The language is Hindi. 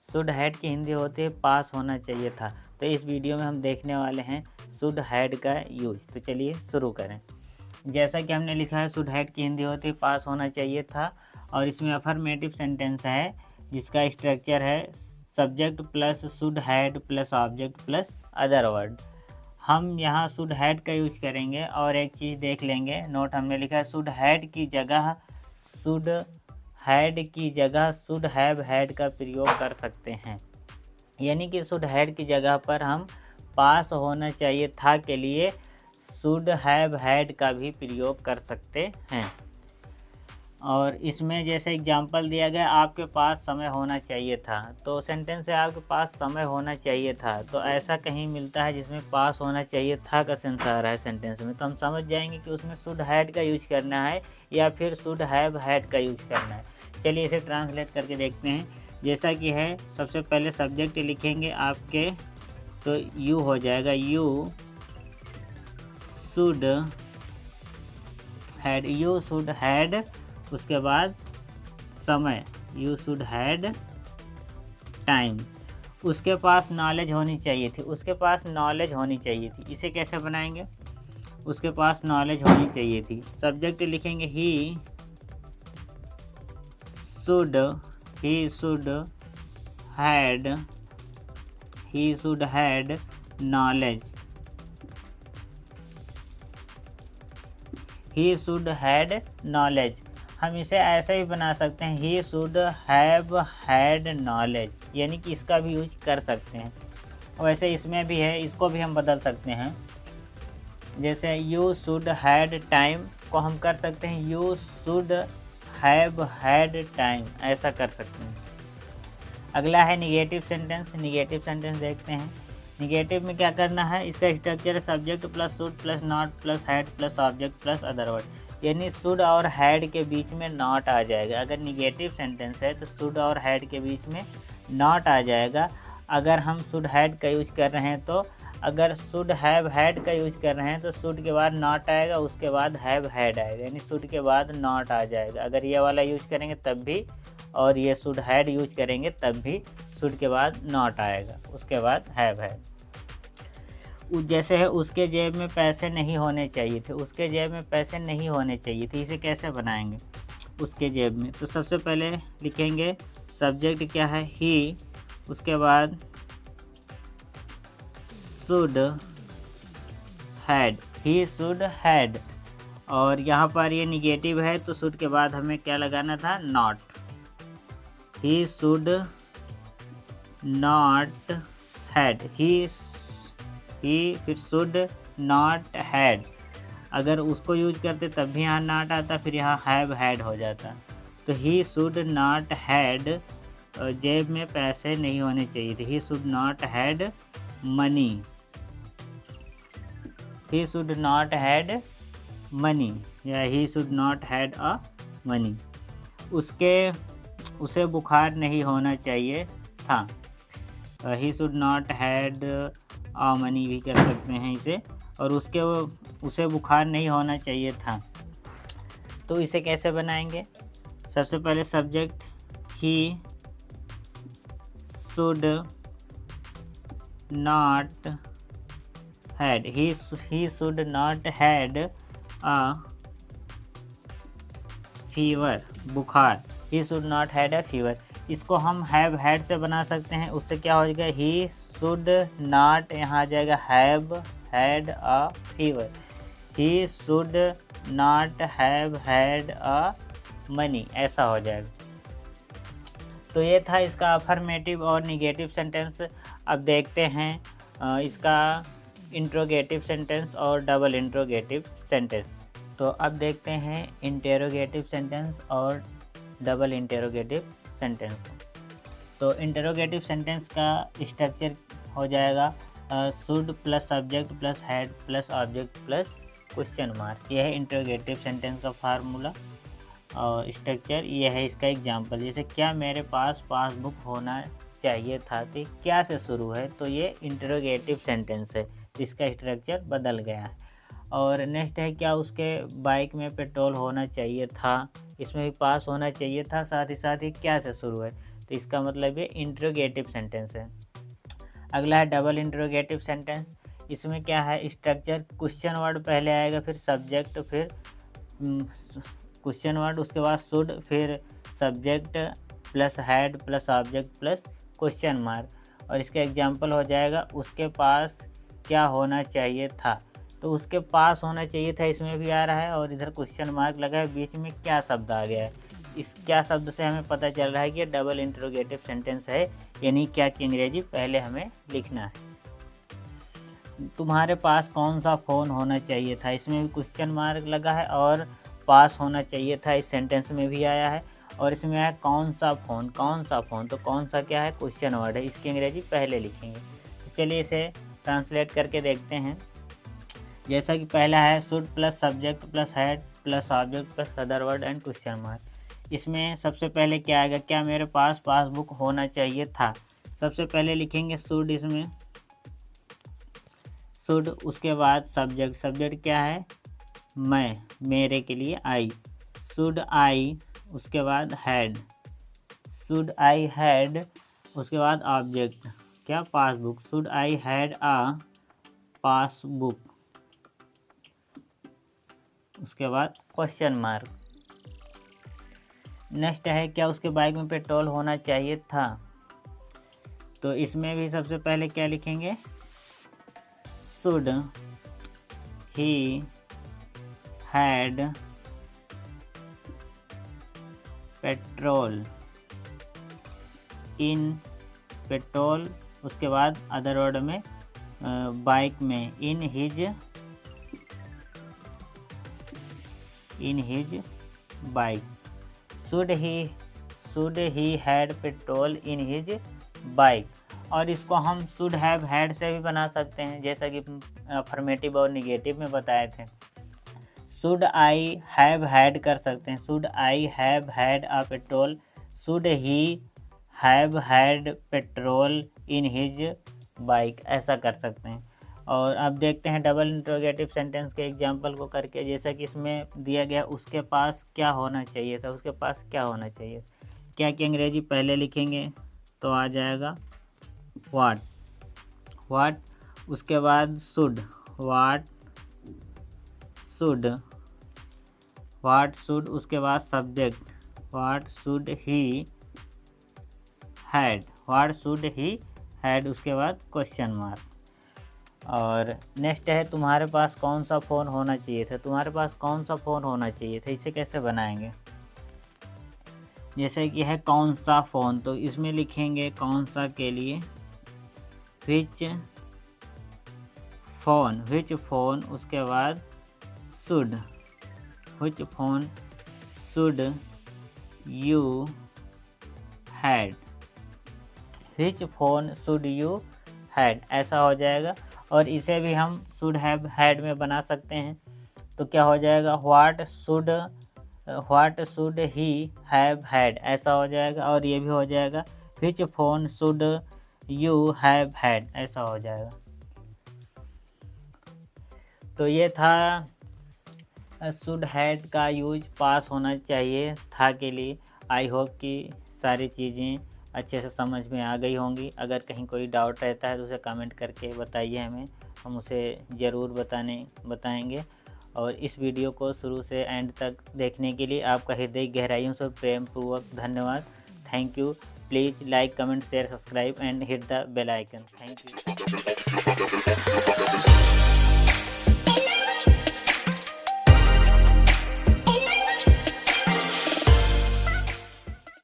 शुड हैड की हिंदी होती है पास होना चाहिए था। तो इस वीडियो में हम देखने वाले हैं शुड हैड का यूज। तो चलिए शुरू करें। जैसा कि हमने लिखा है शुड हैड की हिंदी होती है पास होना चाहिए था, और इसमें अफर्मेटिव सेंटेंस है जिसका स्ट्रक्चर है subject plus should had plus object plus other word. हम यहाँ शुड हैड का यूज करेंगे और एक चीज़ देख लेंगे। नोट हमने लिखा है शुड हैड की जगह शुड हैव हैड का प्रयोग कर सकते हैं, यानी कि शुड हैड की जगह पर हम पास होना चाहिए था के लिए शुड हैव हैड का भी प्रयोग कर सकते हैं। और इसमें जैसे एग्जांपल दिया गया आपके पास समय होना चाहिए था, तो सेंटेंस है आपके पास समय होना चाहिए था। तो ऐसा कहीं मिलता है जिसमें पास होना चाहिए था का सेंस आ रहा है सेंटेंस में, तो हम समझ जाएंगे कि उसमें शुड हैड का यूज करना है या फिर शुड हैव हैड का यूज करना है। चलिए इसे ट्रांसलेट करके देखते हैं। जैसा कि है, सबसे पहले सब्जेक्ट लिखेंगे आपके, तो यू हो जाएगा, यू शुड हैड, उसके बाद समय, यू शुड हैड टाइम। उसके पास नॉलेज होनी चाहिए थी, इसे कैसे बनाएंगे? उसके पास नॉलेज होनी चाहिए थी। सब्जेक्ट लिखेंगे he should had knowledge, he should had knowledge. हम इसे ऐसे भी बना सकते हैं, he should have had knowledge, यानी कि इसका भी यूज कर सकते हैं। वैसे इसमें भी है, इसको भी हम बदल सकते हैं। जैसे यू शुड हैड टाइम को हम कर सकते हैं you should have had time, ऐसा कर सकते हैं। अगला है निगेटिव सेंटेंस देखते हैं। निगेटिव में क्या करना है? इसका स्ट्रक्चर है subject plus should plus not plus had plus object plus other word, यानी शुड और हैड के बीच में नॉट आ जाएगा। अगर निगेटिव सेंटेंस है तो शुड और हैड के बीच में नॉट आ जाएगा। अगर हम शुड हैड का यूज कर रहे हैं तो, अगर शुड हैव हैड का यूज कर रहे हैं तो शुड के बाद नॉट आएगा, उसके बाद हैव हैड आएगा, यानी शुड के बाद नॉट आ जाएगा। अगर ये वाला यूज करेंगे तब भी, और ये शुड हैड यूज करेंगे तब भी शुड के बाद नॉट आएगा, उसके बाद हैव हैड। जैसे है उसके जेब में पैसे नहीं होने चाहिए थे, इसे कैसे बनाएंगे? उसके जेब में, तो सबसे पहले लिखेंगे सब्जेक्ट क्या है, ही, उसके बाद should had, he should had, और यहाँ पर ये निगेटिव है तो शुड के बाद हमें क्या लगाना था? Not, he should not had, he फिर शुड नॉट हैड। अगर उसको यूज करते तब भी यहाँ नॉट आता, फिर यहाँ हैव हैड हो जाता। तो ही शुड नॉट हैड, जेब में पैसे नहीं होने चाहिए थे, he should not had money, he should not had money, या he should not had a money. उसे बुखार नहीं होना चाहिए था, he should not had a money भी कर सकते हैं इसे। और उसे बुखार नहीं होना चाहिए था, तो इसे कैसे बनाएंगे? सबसे पहले subject he should not had, he should not had a fever, बुखार, he should not had a fever. इसको हम हैव हैड से बना सकते हैं, उससे क्या हो जाएगा? ही शुड नॉट, यहाँ आ जाएगा have had a fever, he should not have had a money, ऐसा हो जाएगा। तो ये था इसका अफर्मेटिव और निगेटिव सेंटेंस। अब देखते हैं इसका इंट्रोगेटिव सेंटेंस और डबल इंट्रोगेटिव सेंटेंस। तो अब देखते हैं इंटेरोगेटिव सेंटेंस और डबल इंटेरोगेटिव सेंटेंस। तो इंटेरोगेटिव सेंटेंस का स्ट्रक्चर हो जाएगा should plus subject plus had plus object plus question mark. यह है इंटेरोगेटिव सेंटेंस का फार्मूला और स्ट्रक्चर। यह है इसका एग्जांपल। जैसे क्या मेरे पास पासबुक होना चाहिए था, तो क्या से शुरू है, तो ये इंटेरोगेटिव सेंटेंस है, इसका स्ट्रक्चर बदल गया है। और नेक्स्ट है क्या उसके बाइक में पेट्रोल होना चाहिए था, इसमें भी पास होना चाहिए था, साथ ही क्या से शुरू है, तो इसका मतलब ये इंट्रोगेटिव सेंटेंस है। अगला है डबल इंट्रोगेटिव सेंटेंस। इसमें क्या है, स्ट्रक्चर क्वेश्चन वर्ड पहले आएगा, फिर सब्जेक्ट, फिर क्वेश्चन वर्ड, उसके बाद शुड, फिर subject plus had plus object plus question mark. और इसका एग्जांपल हो जाएगा उसके पास क्या होना चाहिए था। तो उसके पास होना चाहिए था इसमें भी आ रहा है, और इधर क्वेश्चन मार्क लगा है, बीच में क्या शब्द आ गया है। इस क्या शब्द से हमें पता चल रहा है कि ये डबल इंट्रोगेटिव सेंटेंस है, यानी क्या की अंग्रेजी पहले हमें लिखना है। तुम्हारे पास कौन सा फ़ोन होना चाहिए था, इसमें भी क्वेश्चन मार्क लगा है, और पास होना चाहिए था इस सेंटेंस में भी आया है, और इसमें है कौन सा फ़ोन, कौन सा फ़ोन, तो कौन सा क्या है, क्वेश्चन वर्ड है, इसकी अंग्रेजी पहले लिखेंगे। तो चलिए इसे ट्रांसलेट करके देखते हैं। जैसा कि पहला है should plus subject plus had plus object plus other word and question mark. इसमें सबसे पहले क्या आएगा, क्या मेरे पास पासबुक होना चाहिए था। सबसे पहले लिखेंगे शुड, इसमें शुड, उसके बाद सब्जेक्ट, सब्जेक्ट क्या है, मैं, मेरे के लिए आई, शुड आई, उसके बाद हैड, शुड आई हैड, उसके बाद ऑब्जेक्ट क्या, passbook, should I had a passbook, उसके बाद क्वेश्चन मार्क। नेक्स्ट है क्या उसके बाइक में पेट्रोल होना चाहिए था। तो इसमें भी सबसे पहले क्या लिखेंगे, should he had petrol in, petrol, उसके बाद अदर वर्ड में बाइक में, in his bike. Should he had petrol in his bike. और इसको हम शुड हैव हैड से भी बना सकते हैं, जैसा कि अफर्मेटिव और निगेटिव में बताए थे। शुड आई हैव हैड कर सकते हैं, should I have had a petrol, should he have had petrol in his bike, ऐसा कर सकते हैं। और अब देखते हैं डबल इंट्रोगेटिव सेंटेंस के एग्जांपल को करके। जैसा कि इसमें दिया गया उसके पास क्या होना चाहिए था, उसके पास क्या होना चाहिए, क्या की अंग्रेजी पहले लिखेंगे तो आ जाएगा वाट, उसके बाद शुड, वाट शुड, उसके बाद subject, what should he had, उसके बाद क्वेश्चन मार्क। और नेक्स्ट है तुम्हारे पास कौन सा फ़ोन होना चाहिए था। तुम्हारे पास कौन सा फ़ोन होना चाहिए था, इसे कैसे बनाएंगे, जैसे कि है कौन सा फ़ोन, तो इसमें लिखेंगे कौन सा के लिए विच फ़ोन, उसके बाद should, which phone should you had, which phone should you had, ऐसा हो जाएगा। और इसे भी हम शुड हैव हैड में बना सकते हैं। तो क्या हो जाएगा, what should he have had, ऐसा हो जाएगा। और ये भी हो जाएगा which phone should you have had, ऐसा हो जाएगा। तो ये था शुड हैड का यूज पास होना चाहिए था के लिए। आई होप कि सारी चीज़ें अच्छे से समझ में आ गई होंगी। अगर कहीं कोई डाउट रहता है तो उसे कमेंट करके बताइए हमें, हम उसे ज़रूर बताएंगे। और इस वीडियो को शुरू से एंड तक देखने के लिए आपका हृदय गहराइयों से प्रेम पूर्वक धन्यवाद। Thank you. Please like, comment, share, subscribe and hit the bell icon. Thank you.